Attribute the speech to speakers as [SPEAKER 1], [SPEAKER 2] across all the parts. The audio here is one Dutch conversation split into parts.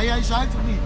[SPEAKER 1] Maar jij zuigt of niet?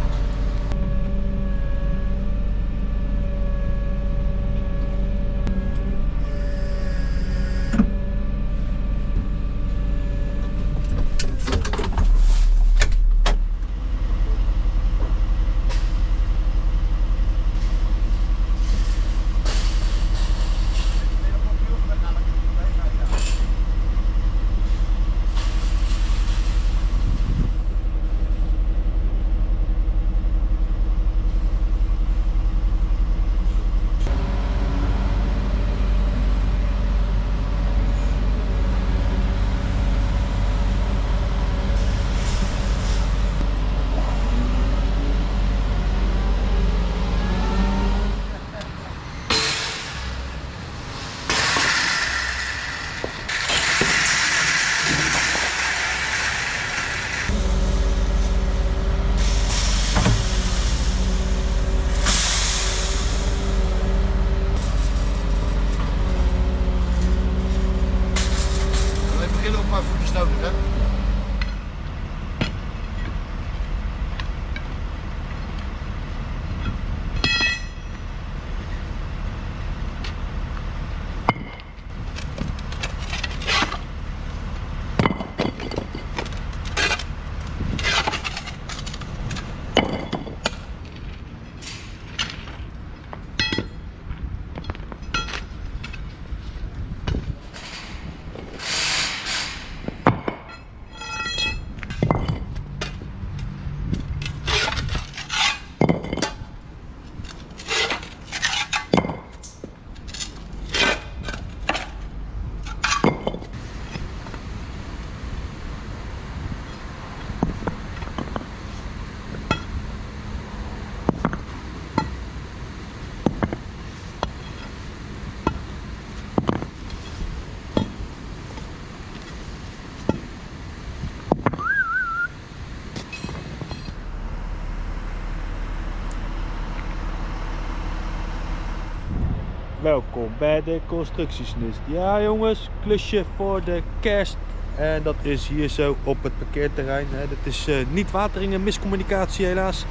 [SPEAKER 2] Welkom bij de constructiesnist. Ja jongens, klusje voor de kerst. En dat is hier zo op het parkeerterrein. Dit is niet Wateringen, miscommunicatie helaas.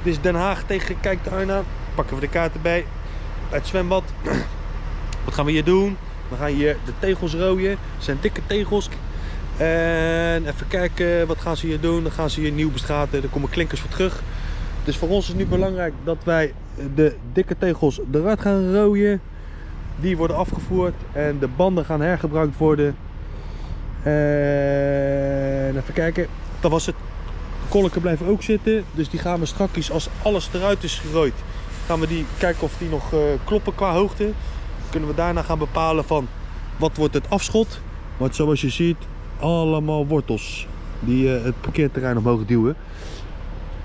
[SPEAKER 2] Dit is Den Haag tegen Kijk Daarna. Pakken we de kaart erbij. Bij het zwembad. Wat gaan we hier doen? We gaan hier de tegels rooien. Het zijn dikke tegels. En even kijken, wat gaan ze hier doen? Dan gaan ze hier nieuw bestraten. Er komen klinkers voor terug. Dus voor ons is het nu belangrijk dat wij de dikke tegels eruit gaan rooien. Die worden afgevoerd en de banden gaan hergebruikt worden. En even kijken, dat was het. De kolken blijven ook zitten, dus die gaan we straks, als alles eruit is gerooid, gaan we die kijken of die nog kloppen qua hoogte. Dan kunnen we daarna gaan bepalen van wat wordt het afschot. Want zoals je ziet, allemaal wortels die het parkeerterrein omhoog duwen.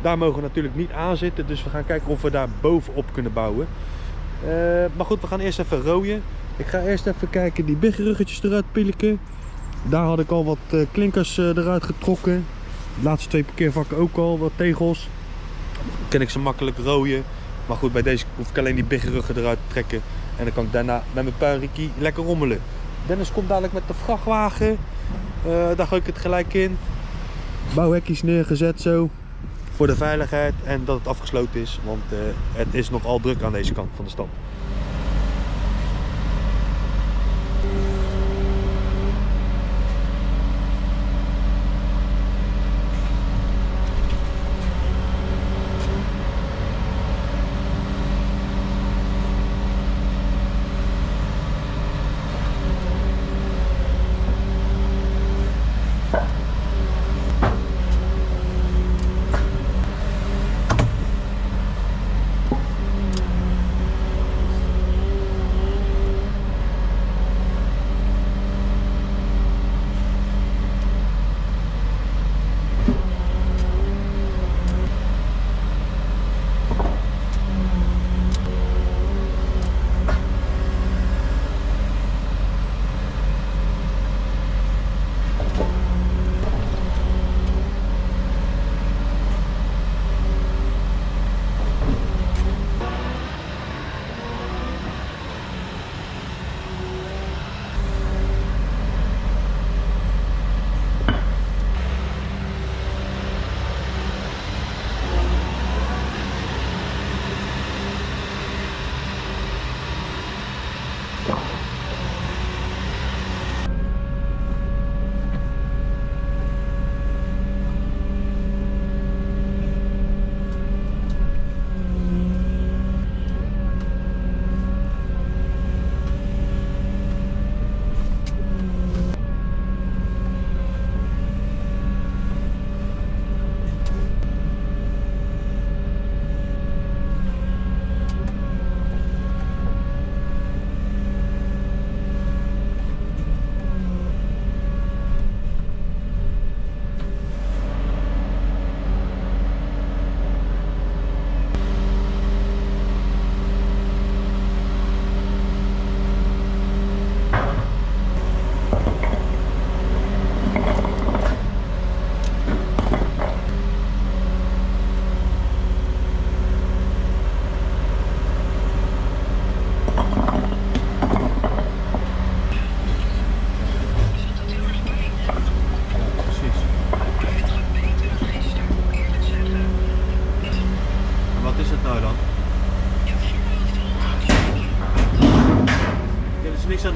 [SPEAKER 2] Daar mogen we natuurlijk niet aan zitten, dus we gaan kijken of we daar bovenop kunnen bouwen. Maar goed, we gaan eerst even rooien. Ik ga eerst even kijken, die biggeruggetjes eruit pilken. Daar had ik al wat klinkers eruit getrokken. De laatste twee parkeervakken ook al, wat tegels. Dan kan ik ze makkelijk rooien. Maar goed, bij deze hoef ik alleen die biggeruggen eruit te trekken. En dan kan ik daarna met mijn puinriekie lekker rommelen. Dennis komt dadelijk met de vrachtwagen. Daar gooi ik het gelijk in. Bouwhekjes neergezet zo. Voor de veiligheid en dat het afgesloten is, want het is nogal druk aan deze kant van de stad.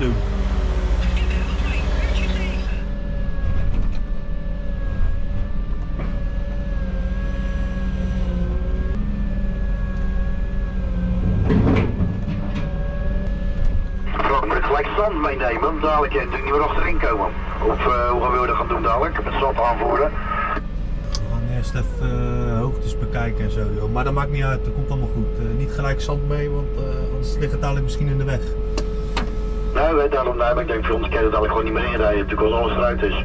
[SPEAKER 2] doen.
[SPEAKER 1] Moet ik gelijk zand meenemen, dadelijk natuurlijk niet meer achterin komen. Of hoe gaan we dat gaan doen dadelijk, met zand aanvoeren.
[SPEAKER 2] We gaan eerst even hoogtes bekijken en zo, joh. Maar dat maakt niet uit, dat komt allemaal goed. Niet gelijk zand mee, want anders ligt het dadelijk misschien in de weg.
[SPEAKER 1] Nee, daarom nee, maar ik denk voor ons kan je dadelijk gewoon niet meer inrijden, natuurlijk als alles eruit is.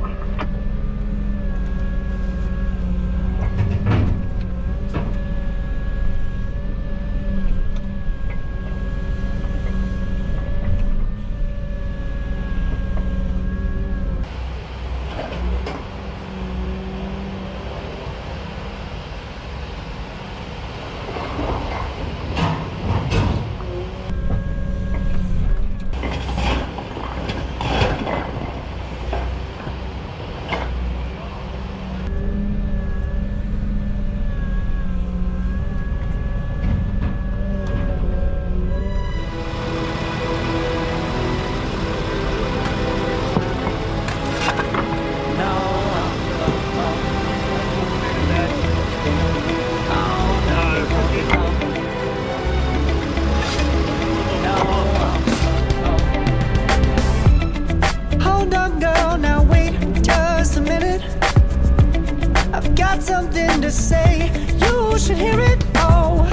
[SPEAKER 3] Something to say, you should hear it. Oh,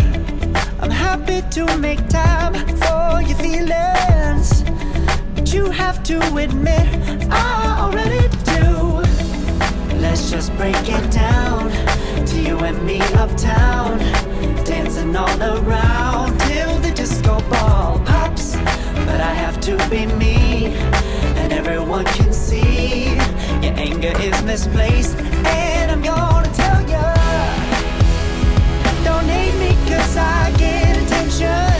[SPEAKER 3] I'm happy to make time for your feelings, but you have to admit I already do. Let's just break it down to you and me uptown, dancing all around till the disco ball pops. But I have to be me, and everyone can see your anger is misplaced, and I'm gonna tell you, don't hate me 'cause I get attention.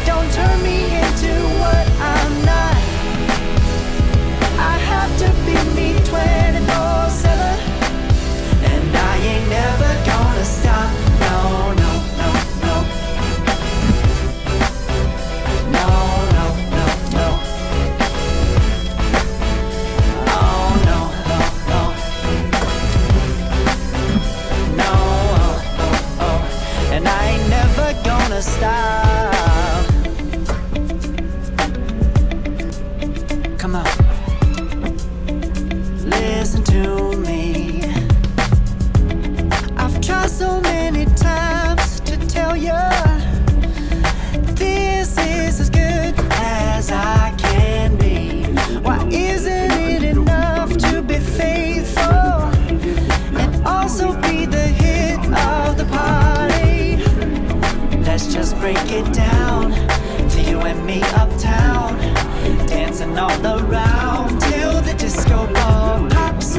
[SPEAKER 3] Don't turn me into what I'm not. I have to be me 24/7, and I ain't never gonna stop. No, no, no, no. No, no, no, no. Oh, no, no, no. No, oh, oh, oh. And I ain't never gonna stop. Come on. Listen to me. I've tried so many times to tell you this is as good as I can be. Why isn't it enough to be faithful and also be the hit of the party? Let's just break it down to you and me uptown, dancing all around till the disco ball pops.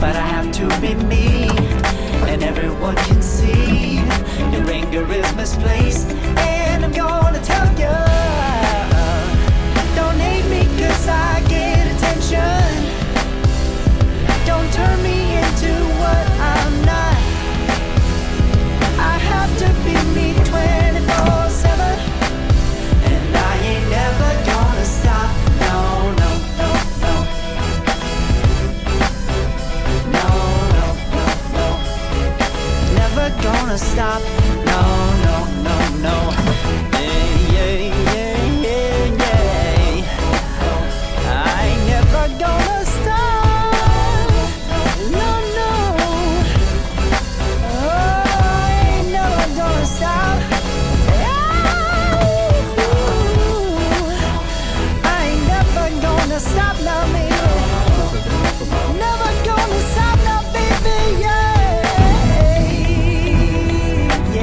[SPEAKER 3] But I have to be me, and everyone can see your anger is misplaced, and I'm gonna tell you, don't hate me 'cause I get attention. Don't turn me into what I'm not. I have to be me 24/7, and I ain't never gonna stop. No, no, no, no. No, no, no, no. Never gonna stop. No, no, no, no. Yeah, yeah, yeah, yeah, yeah. I ain't never gonna stop. No, no. Oh, I ain't never gonna stop. I ain't never gonna stop now, baby. Never gonna stop now, baby. Yeah, yeah,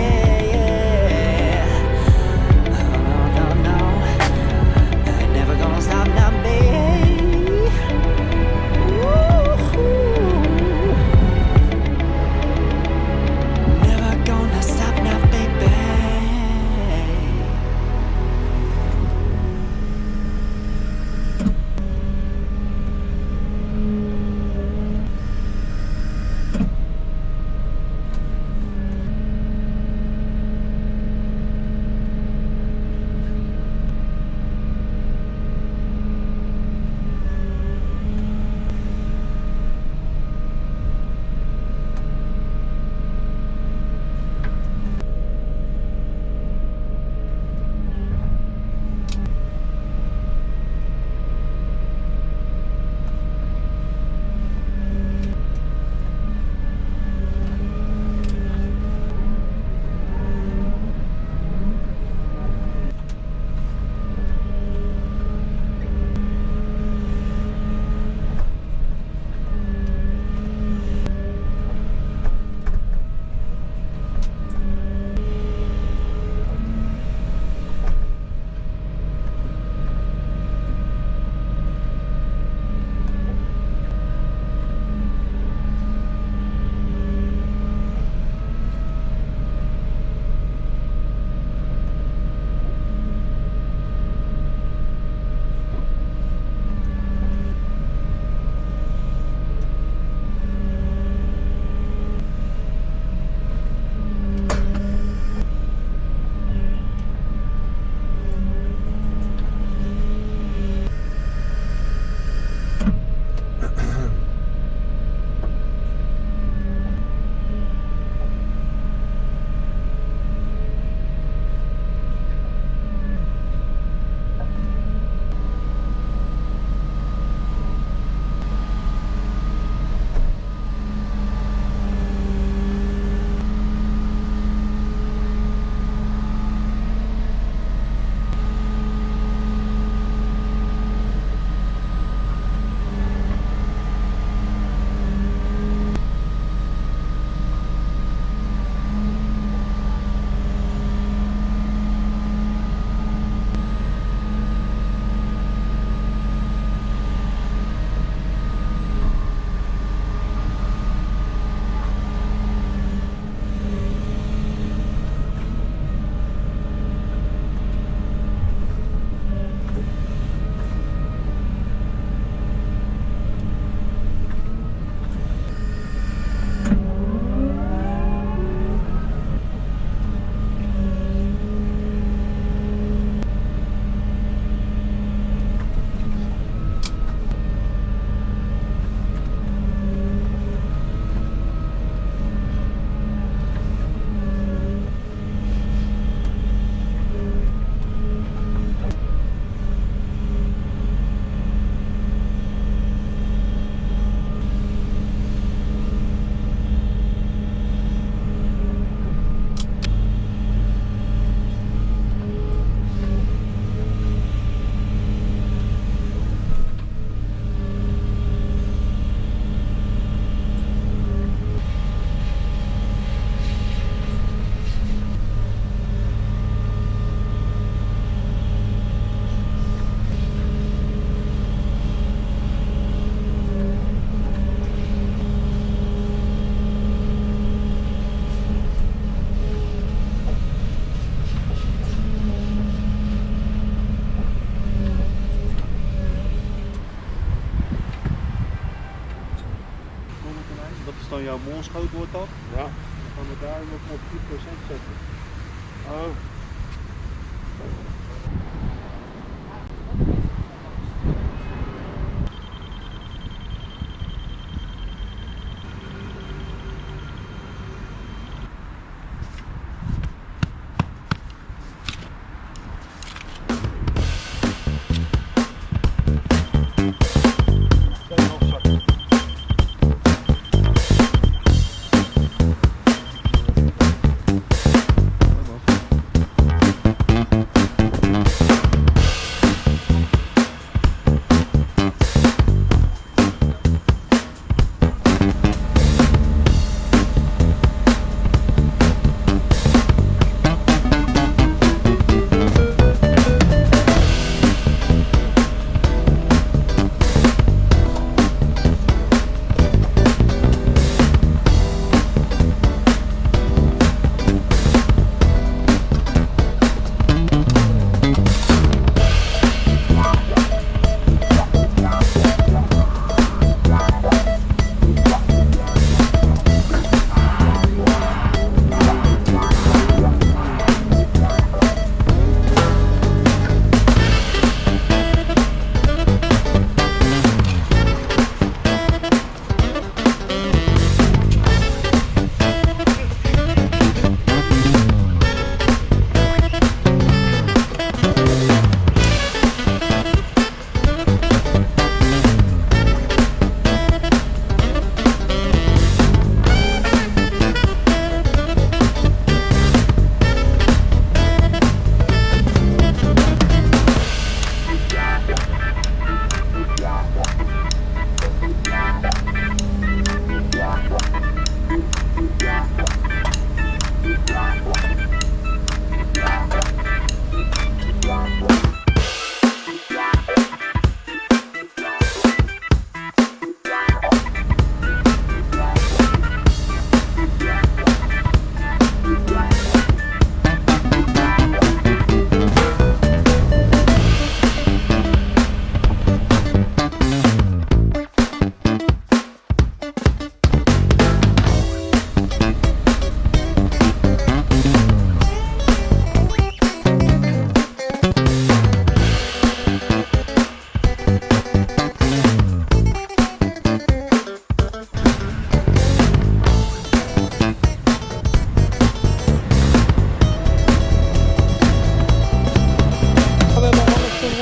[SPEAKER 2] dat is dan jouw molschoot wordt dat.
[SPEAKER 4] Ja.
[SPEAKER 2] Dan gaan we daar nog op 10% zetten.
[SPEAKER 4] Oh.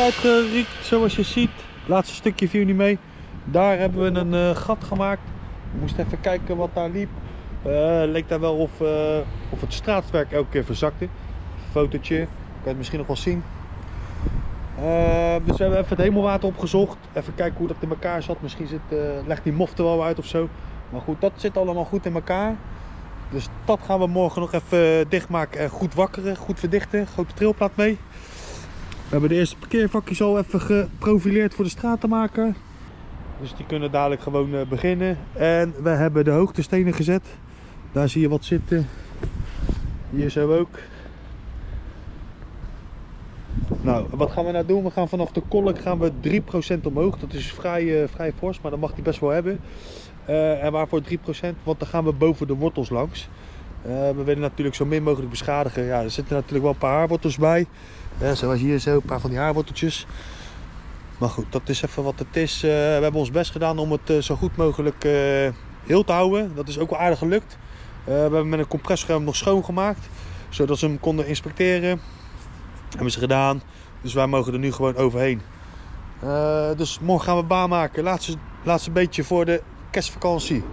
[SPEAKER 2] Uitgeriekt, zoals je ziet. Het laatste stukje viel niet mee. Daar hebben we een gat gemaakt. We moesten even kijken wat daar liep. Leek daar wel of het straatwerk elke keer verzakte. Fotootje, kan je het misschien nog wel zien. Dus we hebben even het hemelwater opgezocht. Even kijken hoe dat in elkaar zat. Misschien legt die mof er wel uit of zo. Maar goed, dat zit allemaal goed in elkaar. Dus dat gaan we morgen nog even dichtmaken en goed wakkeren, goed verdichten. Grote trilplaat mee. We hebben de eerste parkeervakjes al even geprofileerd voor de stratenmaker. Dus die kunnen dadelijk gewoon beginnen. En we hebben de hoogtestenen gezet. Daar zie je wat zitten. Hier zo ook. Nou, wat gaan we nou doen? We gaan vanaf de kolk gaan we 3% omhoog. Dat is vrij fors, maar dat mag die best wel hebben. En waarvoor 3%? Want dan gaan we boven de wortels langs. We willen natuurlijk zo min mogelijk beschadigen. Ja, er zitten natuurlijk wel een paar haarwortels bij. Zoals hier zo, een paar van die haarworteltjes. Maar goed, dat is even wat het is. We hebben ons best gedaan om het zo goed mogelijk heel te houden. Dat is ook wel aardig gelukt. We hebben met een compressor nog schoongemaakt. Zodat ze hem konden inspecteren. Hebben ze gedaan. Dus wij mogen er nu gewoon overheen. Dus morgen gaan we baan maken. Laatste beetje voor de kerstvakantie.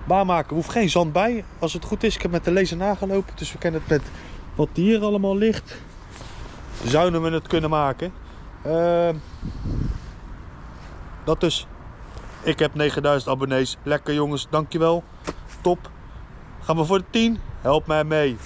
[SPEAKER 2] Baan maken. Er hoeft geen zand bij. Als het goed is. Ik heb met de laser nagelopen. Dus we kennen het met wat hier allemaal ligt. Zouden we het kunnen maken. Dat dus. Ik heb 9000 abonnees. Lekker jongens. Dankjewel. Top. Gaan we voor de 10? Help mij mee.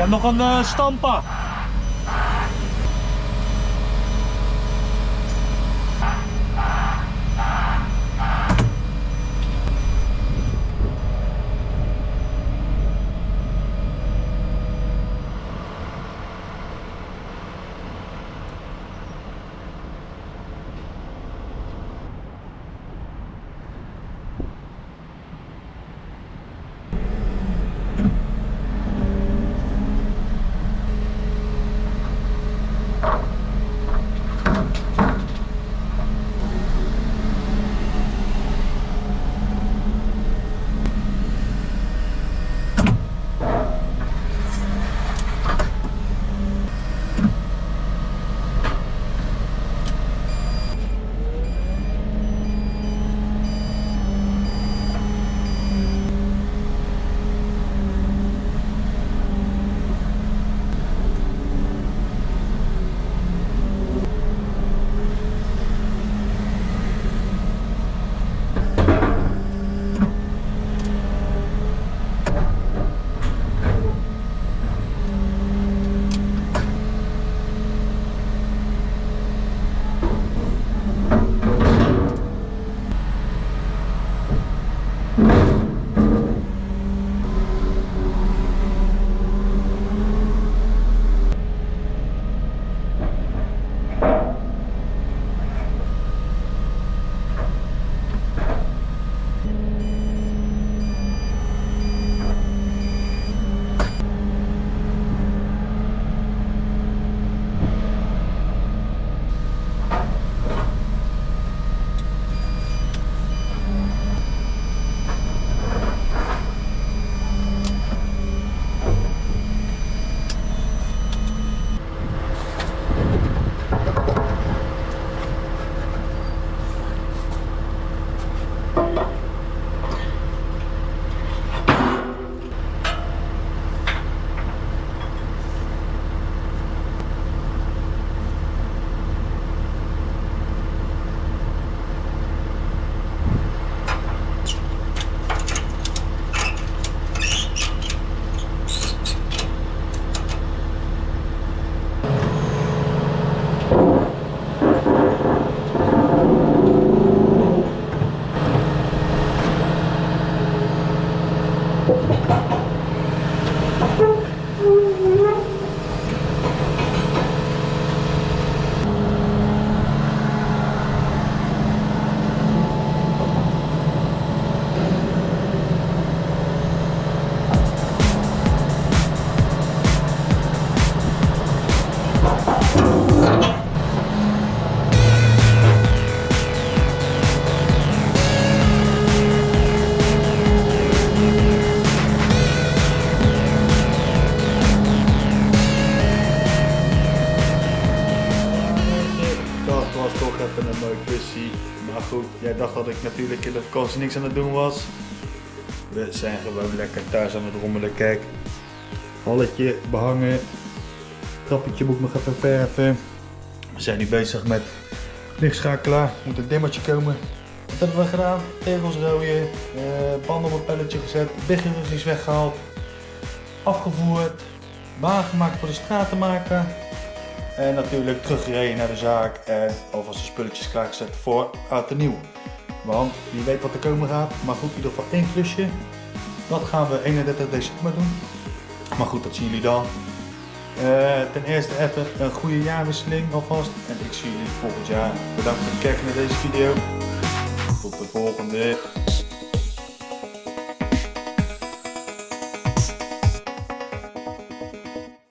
[SPEAKER 2] heb nog een stampa. Jij dacht dat ik natuurlijk in de vakantie niks aan het doen was. We zijn gewoon lekker thuis aan het rommelen. Kijk, halletje behangen, trappetje moet ik nog even verven. We zijn nu bezig met lichtschakelaar, moet een dimmertje komen. Wat hebben we gedaan? Tegels rooien, banden op een pelletje gezet, biggerus is weggehaald, afgevoerd, baan gemaakt voor de stratenmaker. En natuurlijk teruggereden naar de zaak en alvast de spulletjes klaargezet voor oud en nieuw. Want wie weet wat er komen gaat, maar goed, in ieder geval één klusje. Dat gaan we 31 december doen. Maar goed, dat zien jullie dan. Ten eerste even een goede jaarwisseling alvast. En ik zie jullie volgend jaar. Bedankt voor het kijken naar deze video. Tot de volgende.